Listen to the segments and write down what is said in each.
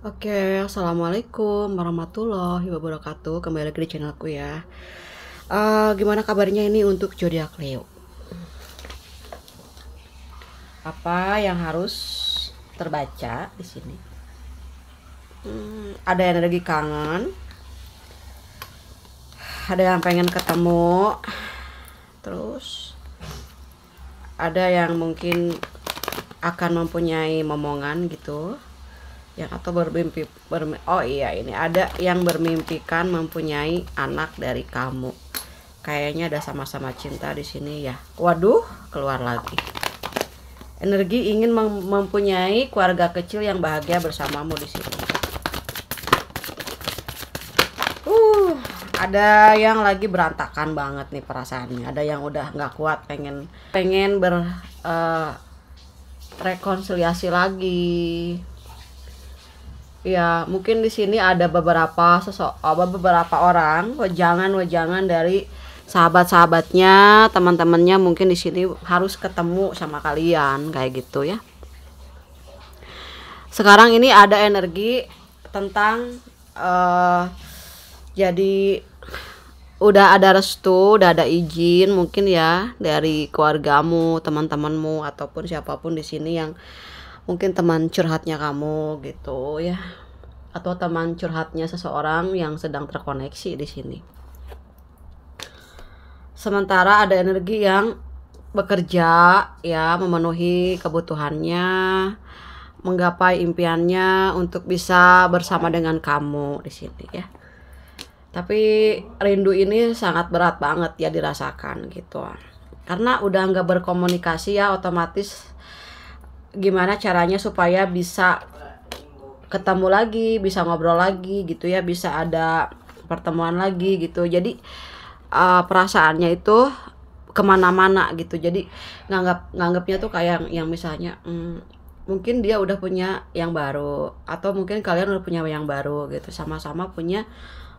Oke, assalamualaikum warahmatullahi wabarakatuh. Kembali lagi di channelku ya. Gimana kabarnya ini untuk zodiak Leo? Apa yang harus terbaca di sini? Ada energi kangen, ada yang pengen ketemu, terus ada yang mungkin akan mempunyai momongan gitu. Yang atau oh iya, ini ada yang bermimpikan mempunyai anak dari kamu. Kayaknya ada sama-sama cinta di sini ya. Waduh, keluar lagi. Energi ingin mempunyai keluarga kecil yang bahagia bersamamu di sini. Uh, ada yang lagi berantakan banget nih perasaannya. Ada yang udah nggak kuat, pengen rekonsiliasi lagi. Ya, mungkin di sini ada beberapa orang, wejangan dari sahabat-sahabatnya, teman-temannya mungkin di sini harus ketemu sama kalian kayak gitu ya. Sekarang ini ada energi tentang jadi udah ada restu, udah ada izin mungkin ya dari keluargamu, teman-temanmu ataupun siapapun di sini yang mungkin teman curhatnya kamu gitu ya, atau teman curhatnya seseorang yang sedang terkoneksi di sini. Sementara ada energi yang bekerja ya, memenuhi kebutuhannya, menggapai impiannya untuk bisa bersama dengan kamu di sini ya. Tapi rindu ini sangat berat banget ya dirasakan gitu. Karena udah nggak berkomunikasi ya, otomatis gimana caranya supaya bisa ketemu lagi, bisa ngobrol lagi gitu ya, bisa ada pertemuan lagi gitu. Jadi perasaannya itu kemana-mana gitu. Jadi nganggapnya tuh kayak yang misalnya mungkin dia udah punya yang baru, atau mungkin kalian udah punya yang baru gitu, sama-sama punya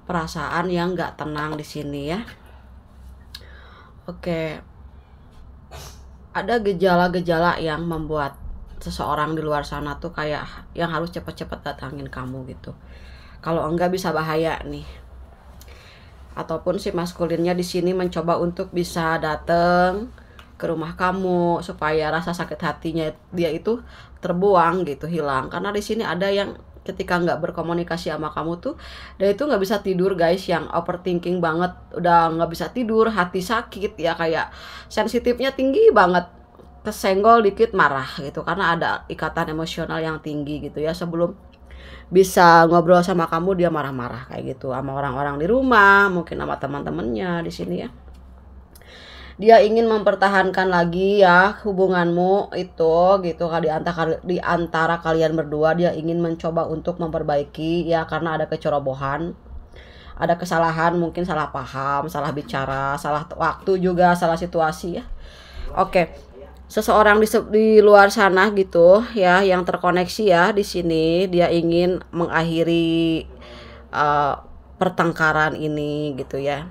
perasaan yang nggak tenang di sini ya. Oke, ada gejala-gejala yang membuat seseorang di luar sana tuh kayak yang harus cepet-cepet datangin kamu gitu. Kalau enggak bisa bahaya nih. Ataupun si maskulinnya di sini mencoba untuk bisa datang ke rumah kamu supaya rasa sakit hatinya dia itu terbuang gitu, hilang. Karena di sini ada yang ketika nggak berkomunikasi sama kamu tuh, dia itu nggak bisa tidur guys, yang overthinking banget, udah nggak bisa tidur, hati sakit ya, kayak sensitifnya tinggi banget, kesenggol dikit marah gitu, karena ada ikatan emosional yang tinggi gitu ya. Sebelum bisa ngobrol sama kamu dia marah-marah kayak gitu sama orang-orang di rumah, mungkin sama teman-temannya di sini ya. Dia ingin mempertahankan lagi ya hubunganmu itu gitu, di antara kalian berdua. Dia ingin mencoba untuk memperbaiki ya, karena ada kecerobohan, ada kesalahan, mungkin salah paham, salah bicara, salah waktu juga, salah situasi ya. Oke, seseorang di luar sana gitu ya yang terkoneksi ya di sini, dia ingin mengakhiri uh, pertengkaran ini gitu ya.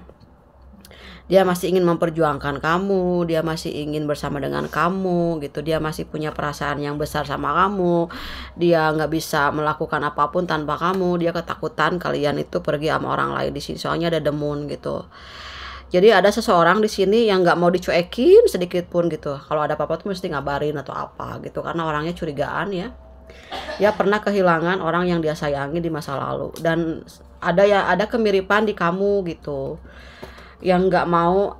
Dia masih ingin memperjuangkan kamu, dia masih ingin bersama dengan kamu gitu, dia masih punya perasaan yang besar sama kamu, dia nggak bisa melakukan apapun tanpa kamu, dia ketakutan kalian itu pergi sama orang lain di sini, soalnya ada demun gitu. Jadi ada seseorang di sini yang nggak mau dicuekin sedikit pun gitu, kalau ada apa-apa tuh mesti ngabarin atau apa gitu, karena orangnya curigaan ya. Dia pernah kehilangan orang yang dia sayangi di masa lalu, dan ada kemiripan di kamu gitu, yang nggak mau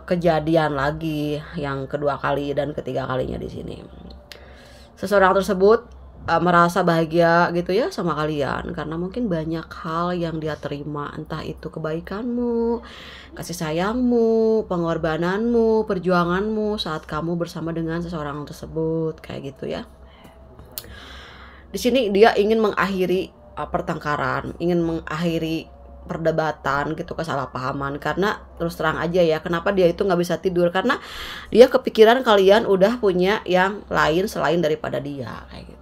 kejadian lagi yang kedua kali dan ketiga kalinya di sini. Seseorang tersebut merasa bahagia gitu ya sama kalian, karena mungkin banyak hal yang dia terima, entah itu kebaikanmu, kasih sayangmu, pengorbananmu, perjuanganmu saat kamu bersama dengan seseorang tersebut kayak gitu ya. Di sini dia ingin mengakhiri pertengkaran, ingin mengakhiri perdebatan gitu, kesalahpahaman. Karena terus terang aja ya, kenapa dia itu nggak bisa tidur, karena dia kepikiran kalian udah punya yang lain selain daripada dia kayak gitu.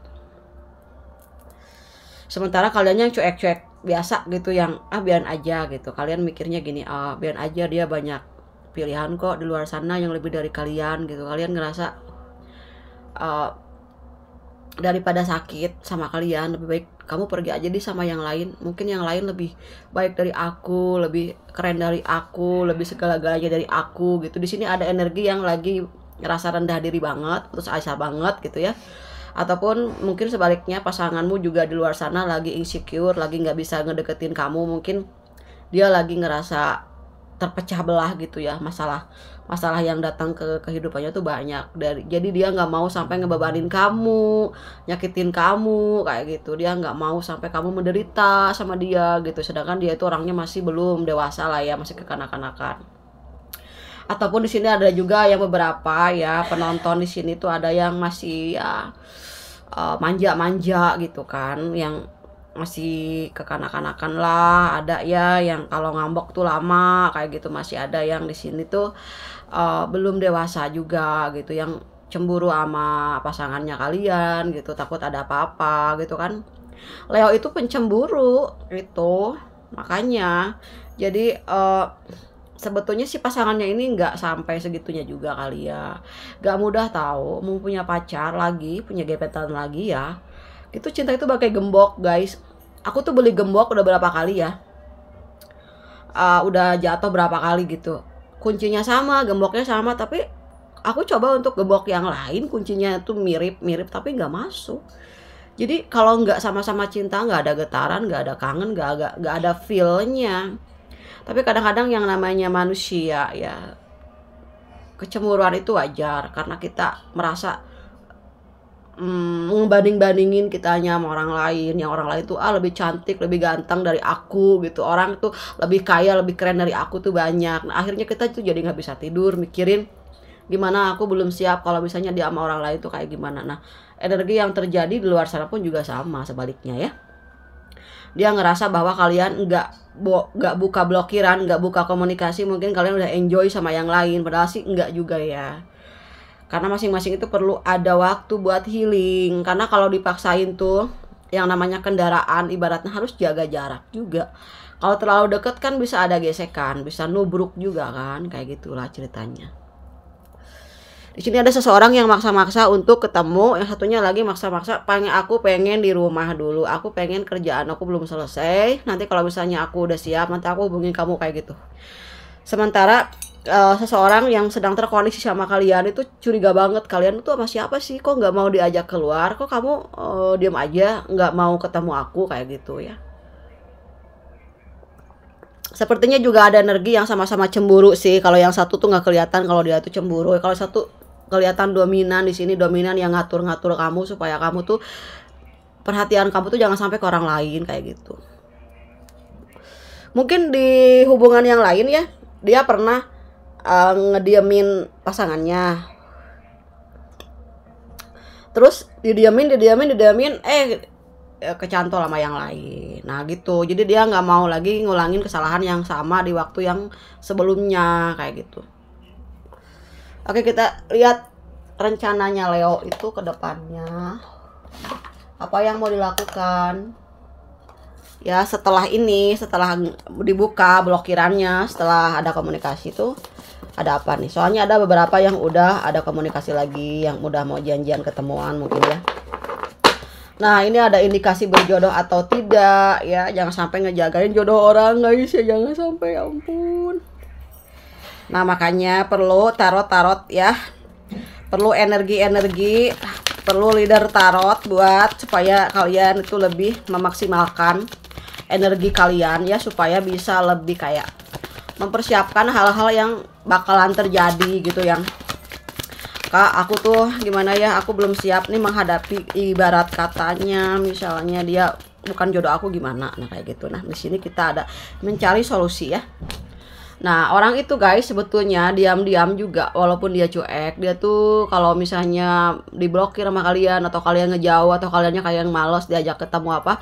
Sementara kalian yang cuek-cuek biasa gitu, yang biarin aja gitu, kalian mikirnya gini, biarin aja, dia banyak pilihan kok di luar sana yang lebih dari kalian gitu. Kalian ngerasa daripada sakit sama kalian, lebih baik kamu pergi aja deh sama yang lain. Mungkin yang lain lebih baik dari aku, lebih keren dari aku, lebih segala-galanya dari aku gitu. Di sini ada energi yang lagi ngerasa rendah diri banget, putus asa banget gitu ya. Ataupun mungkin sebaliknya pasanganmu juga di luar sana lagi insecure, lagi nggak bisa ngedeketin kamu. Mungkin dia lagi ngerasa terpecah belah gitu ya, masalah yang datang ke kehidupannya tuh banyak jadi dia nggak mau sampai ngebebanin kamu, nyakitin kamu kayak gitu. Dia nggak mau sampai kamu menderita sama dia gitu, sedangkan dia itu orangnya masih belum dewasa lah ya, masih kekanak-kanakan. Ataupun di sini ada juga yang beberapa ya penonton di sini tuh ada yang masih ya manja-manja gitu kan, yang masih kekanak-kanakan lah. Ada ya yang kalau ngambek tuh lama kayak gitu. Masih ada yang di sini tuh belum dewasa juga gitu, yang cemburu sama pasangannya kalian gitu, takut ada apa-apa gitu kan. Leo itu pencemburu gitu, makanya jadi sebetulnya si pasangannya ini nggak sampai segitunya juga kali ya. Nggak mudah tahu, mau punya pacar lagi, punya gebetan lagi ya. Itu cinta itu pakai gembok guys. Aku tuh beli gembok udah berapa kali ya. Udah jatuh berapa kali gitu. Kuncinya sama, gemboknya sama, tapi aku coba untuk gembok yang lain, kuncinya tuh mirip-mirip tapi nggak masuk. Jadi kalau nggak sama-sama cinta, nggak ada getaran, nggak ada kangen, nggak ada feel-nya. Tapi kadang-kadang yang namanya manusia ya, kecemburuan itu wajar karena kita merasa ngebanding-bandingin kitanya sama orang lain. Yang orang lain tuh lebih cantik, lebih ganteng dari aku gitu. Orang tuh lebih kaya, lebih keren dari aku tuh banyak. Nah akhirnya kita tuh jadi nggak bisa tidur mikirin gimana aku belum siap kalau misalnya dia sama orang lain tuh kayak gimana. Nah energi yang terjadi di luar sana pun juga sama sebaliknya ya. Dia ngerasa bahwa kalian nggak buka blokiran, nggak buka komunikasi, mungkin kalian udah enjoy sama yang lain, padahal sih nggak juga ya. Karena masing-masing itu perlu ada waktu buat healing. Karena kalau dipaksain tuh, yang namanya kendaraan ibaratnya harus jaga jarak juga. Kalau terlalu deket kan bisa ada gesekan, bisa nubruk juga kan, kayak gitulah ceritanya. Di sini ada seseorang yang maksa-maksa untuk ketemu, yang satunya lagi maksa-maksa aku pengen di rumah dulu, aku pengen kerjaan aku belum selesai, nanti kalau misalnya aku udah siap nanti aku hubungin kamu kayak gitu. Sementara seseorang yang sedang terkoneksi sama kalian itu curiga banget, kalian tuh sama siapa sih, kok nggak mau diajak keluar, kok kamu diam aja nggak mau ketemu aku kayak gitu ya. Sepertinya juga ada energi yang sama-sama cemburu sih. Kalau yang satu tuh nggak kelihatan kalau dia tuh cemburu. Kalau satu kelihatan dominan. Di sini dominan yang ngatur-ngatur kamu supaya kamu tuh perhatian kamu tuh jangan sampai ke orang lain kayak gitu. Mungkin di hubungan yang lain ya, dia pernah ngediamin pasangannya. Terus didiamin kecantol sama yang lain. Nah gitu, jadi dia nggak mau lagi ngulangin kesalahan yang sama di waktu yang sebelumnya kayak gitu. Oke, kita lihat rencananya Leo itu ke depannya. Apa yang mau dilakukan? Ya setelah ini, setelah dibuka blokirannya, setelah ada komunikasi itu ada apa nih? Soalnya ada beberapa yang udah ada komunikasi lagi, yang udah mau janjian ketemuan mungkin ya. Nah ini ada indikasi berjodoh atau tidak ya. Jangan sampai ngejagain jodoh orang guys ya, jangan sampai, ya ampun. Nah makanya perlu tarot-tarot ya, perlu energi-energi, perlu leader tarot buat supaya kalian itu lebih memaksimalkan energi kalian ya, supaya bisa lebih kayak mempersiapkan hal-hal yang bakalan terjadi gitu. Yang Kak aku tuh gimana ya, aku belum siap nih menghadapi, ibarat katanya misalnya dia bukan jodoh aku gimana, nah kayak gitu. Nah di sini kita ada mencari solusi ya. Nah orang itu guys sebetulnya diam-diam juga, walaupun dia cuek, dia tuh kalau misalnya diblokir sama kalian atau kalian ngejauh atau kaliannya kayak yang males diajak ketemu apa,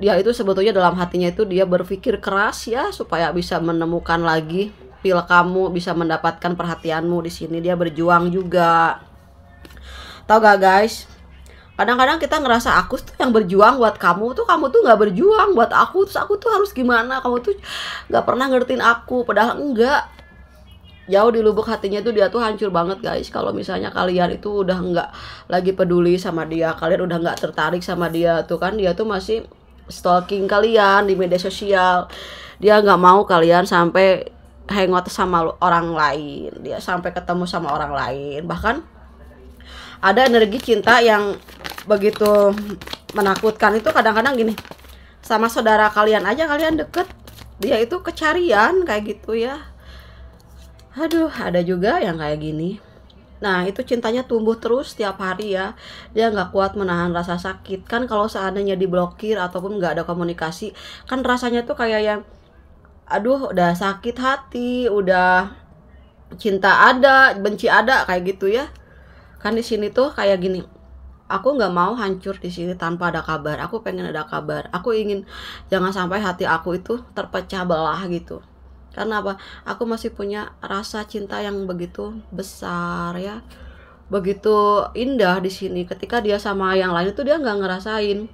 dia itu sebetulnya dalam hatinya itu dia berpikir keras ya supaya bisa menemukan lagi feel kamu, bisa mendapatkan perhatianmu. Di sini dia berjuang juga. Tahu gak guys? Kadang-kadang kita ngerasa aku tuh yang berjuang buat kamu tuh nggak berjuang buat aku. Terus aku tuh harus gimana? Kamu tuh nggak pernah ngertiin aku, padahal enggak. jauh di lubuk hatinya tuh dia tuh hancur banget guys. Kalau misalnya kalian itu udah nggak lagi peduli sama dia, kalian udah nggak tertarik sama dia tuh kan, dia tuh masih stalking kalian di media sosial. Dia nggak mau kalian sampai hangout sama orang lain, dia sampai ketemu sama orang lain. Bahkan ada energi cinta yang begitu menakutkan itu kadang-kadang gini, sama saudara kalian aja kalian deket, dia itu kecarian kayak gitu ya. Aduh, ada juga yang kayak gini. Nah, itu cintanya tumbuh terus tiap hari ya. Dia nggak kuat menahan rasa sakit. Kan kalau seandainya diblokir ataupun nggak ada komunikasi, kan rasanya tuh kayak yang, aduh, udah sakit hati, udah cinta ada, benci ada, kayak gitu ya. Kan di sini tuh kayak gini. Aku nggak mau hancur di sini tanpa ada kabar. Aku pengen ada kabar. Aku ingin jangan sampai hati aku itu terpecah belah gitu. Karena apa? Aku masih punya rasa cinta yang begitu besar ya, begitu indah di sini. Ketika dia sama yang lain itu dia nggak ngerasain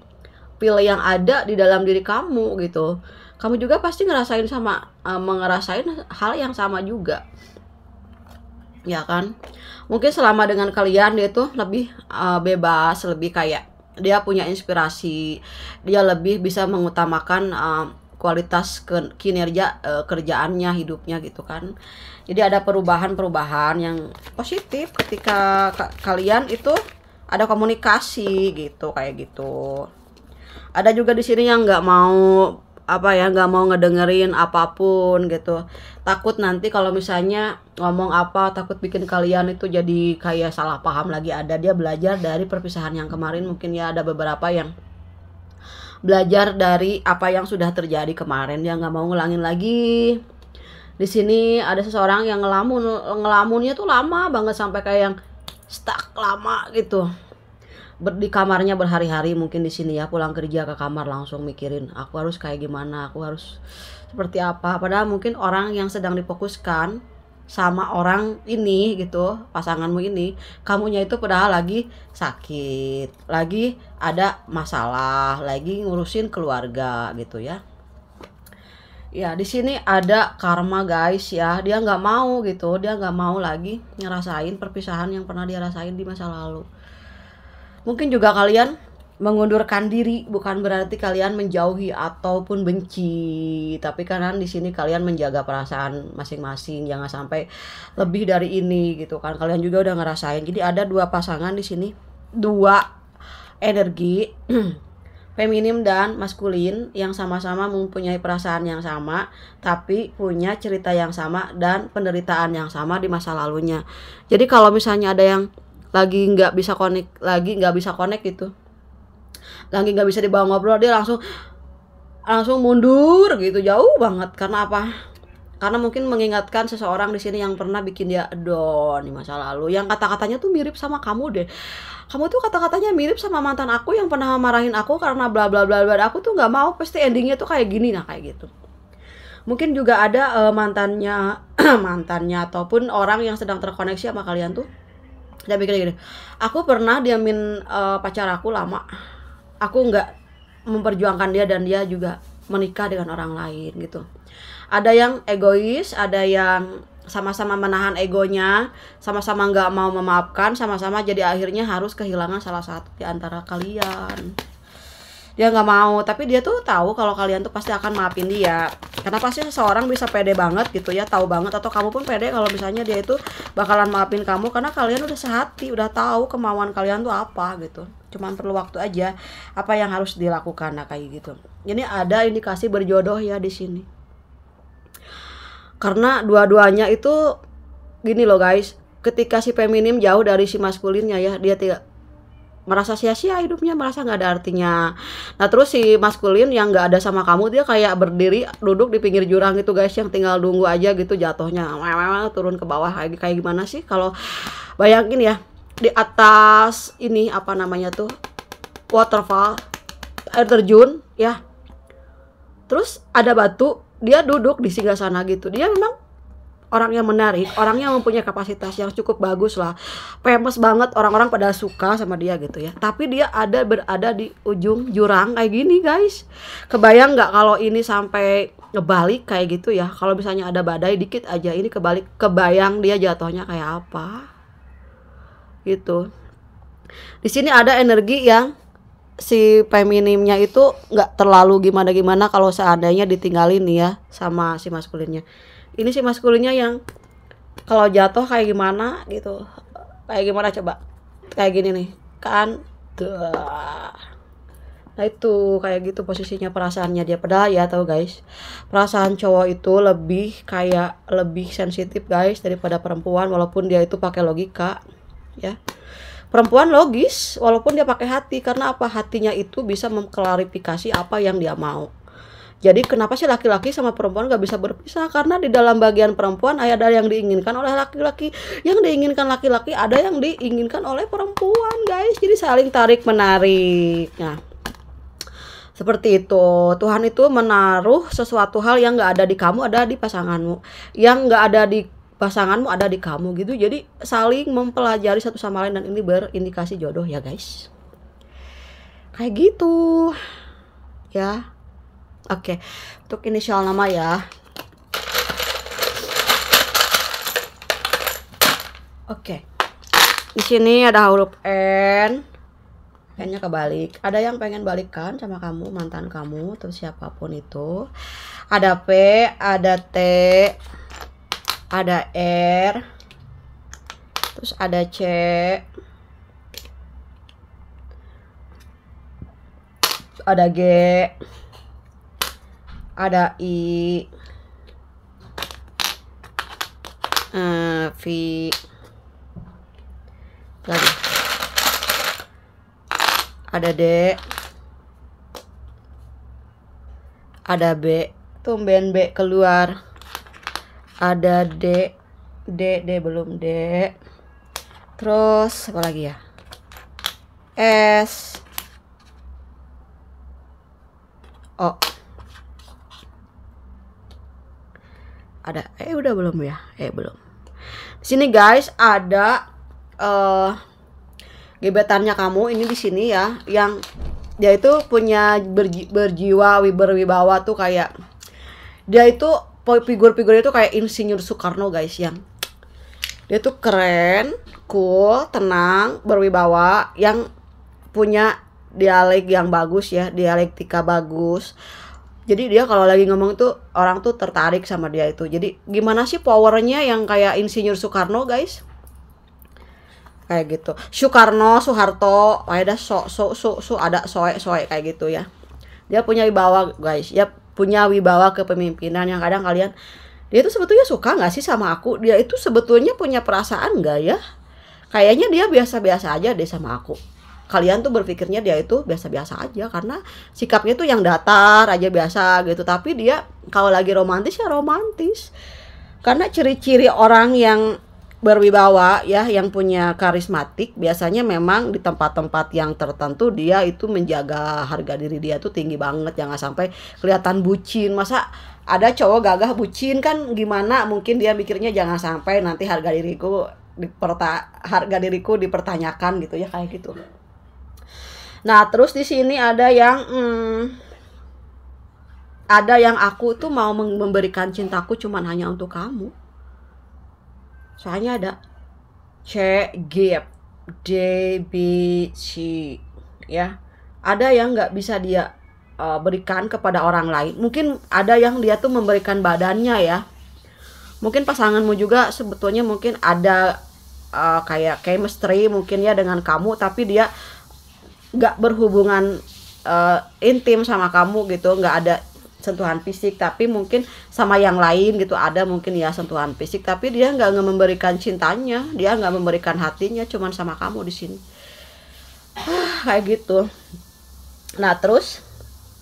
feel yang ada di dalam diri kamu gitu. Kamu juga pasti ngerasain sama, ngerasain hal yang sama juga, ya kan? Mungkin selama dengan kalian dia tuh lebih bebas, lebih kayak dia punya inspirasi, dia lebih bisa mengutamakan kualitas kinerja kerjaannya, hidupnya gitu kan. Jadi ada perubahan-perubahan yang positif ketika kalian itu ada komunikasi gitu, kayak gitu. Ada juga di sini yang nggak mau nggak mau ngedengerin apapun gitu. Takut nanti kalau misalnya ngomong apa, takut bikin kalian itu jadi kayak salah paham lagi. Ada dia belajar dari perpisahan yang kemarin, mungkin ya ada beberapa yang belajar dari apa yang sudah terjadi kemarin, dia nggak mau ngulangin lagi. Di sini ada seseorang yang ngelamunnya tuh lama banget sampai kayak yang stuck lama gitu. Di kamarnya berhari-hari mungkin di sini ya, pulang kerja ke kamar langsung mikirin aku harus kayak gimana, aku harus seperti apa. Padahal mungkin orang yang sedang difokuskan sama orang ini gitu, pasanganmu ini, kamunya itu padahal lagi sakit, lagi ada masalah, lagi ngurusin keluarga gitu ya. Ya di sini ada karma guys ya, dia nggak mau gitu, dia nggak mau lagi ngerasain perpisahan yang pernah dia rasain di masa lalu. Mungkin juga kalian mengundurkan diri, bukan berarti kalian menjauhi ataupun benci, tapi karena di sini kalian menjaga perasaan masing-masing, jangan sampai lebih dari ini gitu kan. Kalian juga udah ngerasain. Jadi ada dua pasangan di sini, dua energi feminim dan maskulin yang sama-sama mempunyai perasaan yang sama, tapi punya cerita yang sama dan penderitaan yang sama di masa lalunya. Jadi kalau misalnya ada yang lagi nggak bisa connect gitu, lagi nggak bisa dibawa ngobrol, dia langsung mundur gitu, jauh banget. Karena apa? Karena mungkin mengingatkan seseorang di sini yang pernah bikin dia down di masa lalu, yang kata-katanya tuh mirip sama kamu deh. Kamu tuh kata-katanya mirip sama mantan aku yang pernah marahin aku karena bla bla bla bla. Aku tuh nggak mau, pasti endingnya tuh kayak gini, nah kayak gitu. Mungkin juga ada mantannya mantannya ataupun orang yang sedang terkoneksi sama kalian tuh. Dia pikir gini, aku pernah diamin pacar aku lama, aku nggak memperjuangkan dia dan dia juga menikah dengan orang lain gitu. Ada yang egois, ada yang sama-sama menahan egonya, sama-sama nggak mau memaafkan, sama-sama jadi akhirnya harus kehilangan salah satu di antara kalian. Dia nggak mau, tapi dia tuh tahu kalau kalian tuh pasti akan maafin dia. Karena pasti seseorang bisa pede banget gitu ya, tahu banget, atau kamu pun pede kalau misalnya dia itu bakalan maafin kamu karena kalian udah sehati, udah tahu kemauan kalian tuh apa gitu. Cuman perlu waktu aja apa yang harus dilakukan, nah kayak gitu. Ini ada indikasi berjodoh ya di sini. Karena dua-duanya itu gini loh guys, ketika si feminim jauh dari si maskulinnya ya, dia tidak merasa sia-sia hidupnya, merasa nggak ada artinya. Nah terus si maskulin yang nggak ada sama kamu, dia kayak berdiri duduk di pinggir jurang gitu guys, yang tinggal nunggu aja gitu jatuhnya, turun ke bawah kayak gimana sih kalau bayangin ya, di atas ini apa namanya tuh, waterfall, air terjun ya, terus ada batu, dia duduk di singgah sana gitu. Dia memang orang yang menarik, orang yang mempunyai kapasitas yang cukup bagus lah, famous banget, orang-orang pada suka sama dia gitu ya. Tapi dia berada di ujung jurang kayak gini guys. Kebayang nggak kalau ini sampai ngebalik kayak gitu ya. Kalau misalnya ada badai dikit aja ini kebalik, kebayang dia jatuhnya kayak apa gitu. Di sini ada energi yang si feminimnya itu nggak terlalu gimana-gimana kalau seandainya ditinggalin nih ya sama si maskulinnya. Ini si maskulinnya yang kalau jatuh kayak gimana gitu. Kayak gimana coba? Kayak gini nih kan. Nah itu kayak gitu posisinya perasaannya dia. Padahal ya tahu guys, perasaan cowok itu lebih sensitif guys daripada perempuan, walaupun dia itu pakai logika ya. Perempuan logis walaupun dia pakai hati, karena apa? Hatinya itu bisa mengklarifikasi apa yang dia mau. Jadi kenapa sih laki-laki sama perempuan gak bisa berpisah? Karena di dalam bagian perempuan ada yang diinginkan oleh laki-laki, yang diinginkan laki-laki ada yang diinginkan oleh perempuan guys. Jadi saling tarik menarik. Nah seperti itu. Tuhan itu menaruh sesuatu hal yang gak ada di kamu ada di pasanganmu, yang gak ada di pasanganmu ada di kamu gitu. Jadi saling mempelajari satu sama lain, dan ini berindikasi jodoh ya guys. Kayak gitu ya. Oke, untuk inisial nama ya. Oke. Di sini ada huruf N. N-nya kebalik. Ada yang pengen balikan sama kamu, mantan kamu atau siapapun itu. Ada P, ada T, ada R, terus ada C, ada G, ada I, V, lagi ada D, ada B, tumben B keluar, ada D belum D, terus apa lagi ya, S, O, ada udah belum ya? Belum. Di sini guys ada gebetannya kamu ini di sini ya, yang dia itu punya berjiwa berwibawa tuh, kayak dia itu figur-figurnya itu kayak Insinyur Soekarno guys, yang dia tuh keren, cool, tenang, berwibawa, yang punya dialek yang bagus ya, dialektika bagus. Jadi dia kalau lagi ngomong tuh orang tuh tertarik sama dia itu. Jadi gimana sih powernya yang kayak Insinyur Soekarno guys? Kayak gitu. Soeharto, ada ada soe kayak gitu ya. Dia punya wibawa guys. Ya punya wibawa kepemimpinan yang kadang kalian, dia itu sebetulnya suka nggak sih sama aku? Dia itu sebetulnya punya perasaan nggak ya? Kayaknya dia biasa-biasa aja deh sama aku. Kalian tuh berpikirnya dia itu biasa-biasa aja karena sikapnya tuh yang datar aja biasa gitu. Tapi dia kalau lagi romantis ya romantis. Karena ciri-ciri orang yang berwibawa ya, yang punya karismatik, biasanya memang di tempat-tempat yang tertentu dia itu menjaga harga diri dia tuh tinggi banget. Jangan sampai kelihatan bucin. Masa ada cowok gagah bucin kan gimana? Mungkin dia mikirnya jangan sampai nanti harga diriku dipertanyakan gitu ya, kayak gitu. Nah, terus di sini ada yang aku tuh mau memberikan cintaku cuman hanya untuk kamu. Soalnya ada C, G, D, B, C ya. Ada yang nggak bisa dia berikan kepada orang lain. Mungkin ada yang dia tuh memberikan badannya ya. Mungkin pasanganmu juga sebetulnya mungkin ada kayak chemistry mungkin ya dengan kamu, tapi dia nggak berhubungan intim sama kamu gitu, nggak ada sentuhan fisik, tapi mungkin sama yang lain gitu ada mungkin ya sentuhan fisik, tapi dia nggak memberikan cintanya, dia nggak memberikan hatinya, cuman sama kamu di sini. Kayak gitu. Nah terus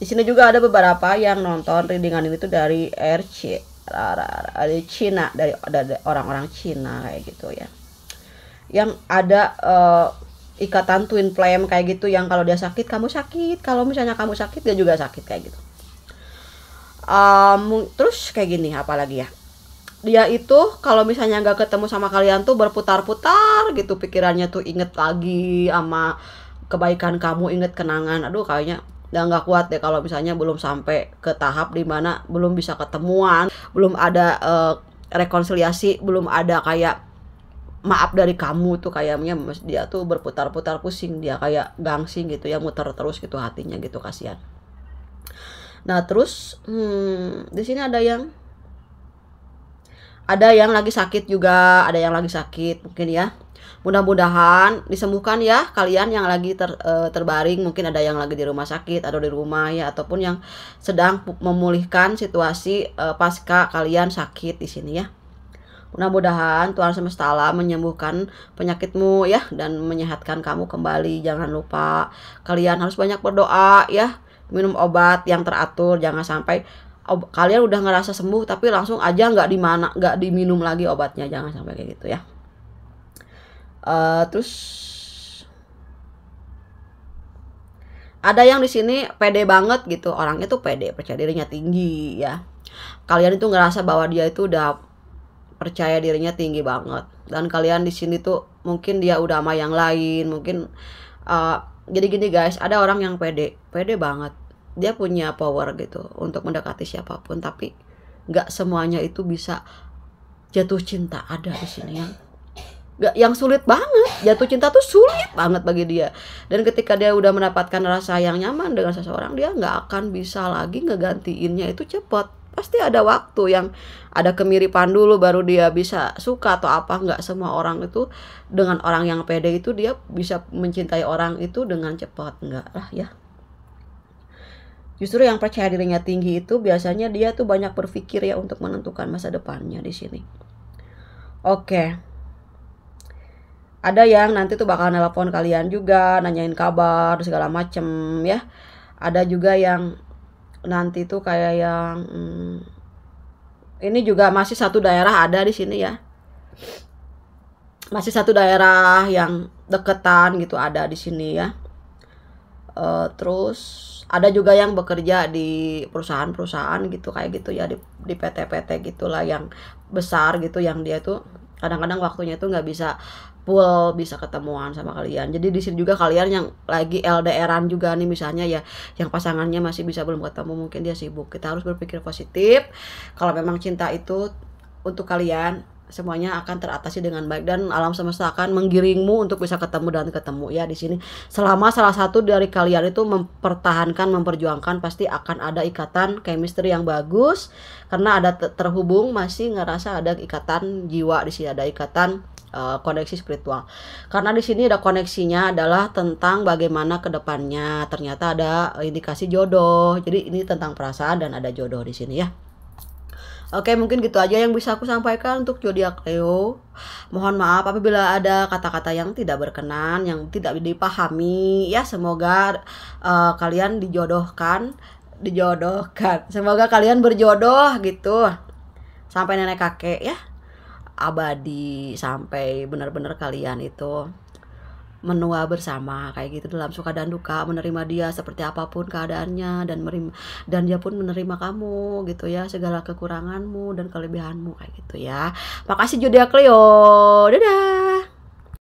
di sini juga ada beberapa yang nonton readingan ini tuh dari RC, dari Cina, dari orang-orang Cina kayak gitu ya, yang ada ikatan twin flame kayak gitu, yang kalau dia sakit kamu sakit, kalau misalnya kamu sakit dia juga sakit kayak gitu. Terus kayak gini, apalagi ya, dia itu kalau misalnya nggak ketemu sama kalian tuh berputar-putar gitu pikirannya tuh, inget lagi sama kebaikan kamu, inget kenangan. Aduh kayaknya Dan nggak kuat deh kalau misalnya belum sampai ke tahap dimana belum bisa ketemuan, belum ada rekonsiliasi, belum ada kayak maaf dari kamu tuh, kayaknya dia tuh berputar-putar pusing, dia kayak gangsing gitu ya, muter terus gitu hatinya gitu, kasihan. Nah terus di sini ada yang lagi sakit juga, ada yang lagi sakit mungkin ya. Mudah-mudahan disembuhkan ya kalian yang lagi terbaring, mungkin ada yang lagi di rumah sakit atau di rumah ya, ataupun yang sedang memulihkan situasi pasca kalian sakit di sini ya. Mudah-mudahan Tuhan semesta alam menyembuhkan penyakitmu ya, dan menyehatkan kamu kembali. Jangan lupa kalian harus banyak berdoa ya, minum obat yang teratur, jangan sampai kalian udah ngerasa sembuh tapi langsung aja nggak diminum lagi obatnya, jangan sampai kayak gitu ya. Terus ada yang di sini pede banget gitu, orangnya tuh pede, percaya dirinya tinggi ya. Kalian itu ngerasa bahwa dia itu udah percaya dirinya tinggi banget, dan kalian di sini tuh mungkin dia udah sama yang lain, mungkin jadi gini guys, ada orang yang pede banget, dia punya power gitu untuk mendekati siapapun, tapi nggak semuanya itu bisa jatuh cinta. Ada di sini yang sulit banget, jatuh cinta tuh sulit banget bagi dia, dan ketika dia udah mendapatkan rasa yang nyaman dengan seseorang, dia nggak akan bisa lagi ngegantiinnya itu cepet. Pasti ada waktu yang ada kemiripan dulu baru dia bisa suka atau apa. Nggak semua orang itu dengan orang yang pede itu dia bisa mencintai orang itu dengan cepat, nggak lah ya. Justru yang percaya dirinya tinggi itu biasanya dia tuh banyak berpikir ya untuk menentukan masa depannya di sini. Oke. Ada yang nanti tuh bakal nelpon kalian juga, nanyain kabar segala macem ya. Ada juga yang nanti tuh kayak yang ini juga masih satu daerah, ada di sini ya. Masih satu daerah yang deketan gitu, ada di sini ya. Terus ada juga yang bekerja di perusahaan-perusahaan gitu kayak gitu ya, di PT-PT gitulah yang besar gitu, yang dia tuh kadang-kadang waktunya tuh nggak bisa full bisa ketemuan sama kalian. Jadi di sini juga kalian yang lagi LDRan juga nih misalnya ya, yang pasangannya masih bisa belum ketemu, mungkin dia sibuk. Kita harus berpikir positif. Kalau memang cinta itu untuk kalian, semuanya akan teratasi dengan baik, dan alam semesta akan menggiringmu untuk bisa ketemu dan ketemu ya di sini. Selama salah satu dari kalian itu mempertahankan, memperjuangkan, pasti akan ada ikatan chemistry yang bagus, karena ada terhubung, masih ngerasa ada ikatan jiwa di sini, ada ikatan koneksi spiritual. Karena di sini ada koneksinya adalah tentang bagaimana kedepannya. Ternyata ada indikasi jodoh. Jadi ini tentang perasaan dan ada jodoh di sini ya. Oke, mungkin gitu aja yang bisa aku sampaikan untuk zodiak Leo. Mohon maaf apabila ada kata-kata yang tidak berkenan, yang tidak dipahami ya. Semoga kalian dijodohkan. Semoga kalian berjodoh gitu sampai nenek kakek ya, abadi, sampai benar-benar kalian itu menua bersama kayak gitu dalam suka dan duka, menerima dia seperti apapun keadaannya, dan dia pun menerima kamu gitu ya, segala kekuranganmu dan kelebihanmu kayak gitu ya. Makasih zodiak Leo, dadah.